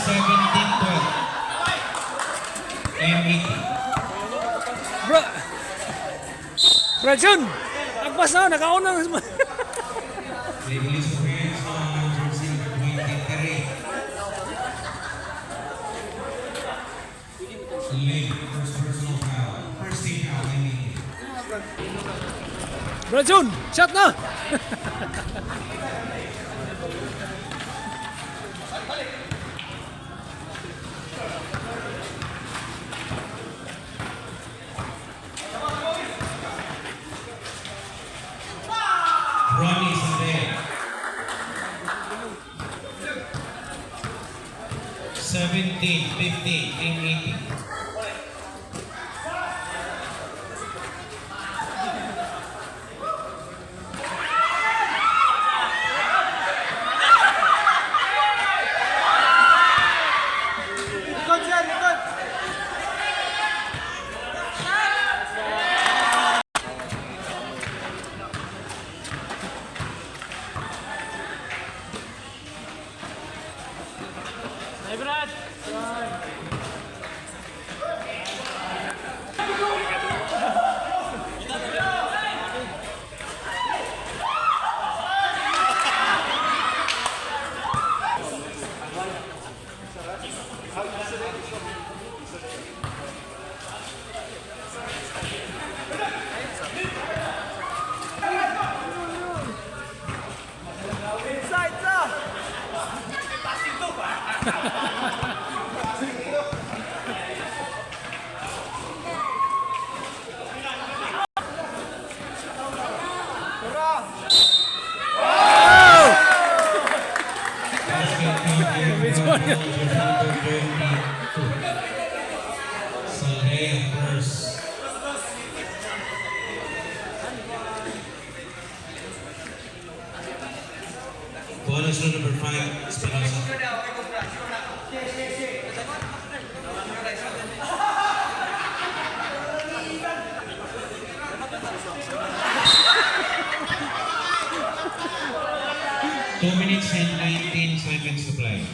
17-12. M80. Brajun! Agpas na, nakauna. They release of hands on jersey number 23. Late, first personal foul. First team foul, M80. Brajun, shot na! Ronnie Sade. 17-15, M80. Hey, Brad! Saleh first. Bonus rule number 5, Espinosa. Two minutes and 19 seconds to play.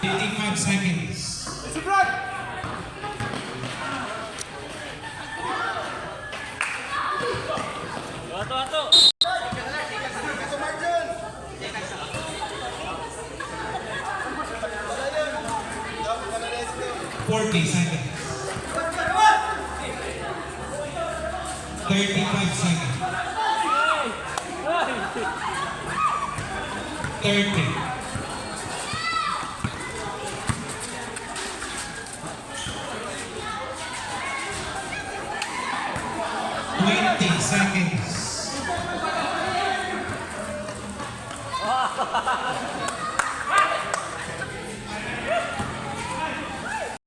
Fifty-five seconds. Ato! 40 seconds. 35 seconds. 30. 20 seconds.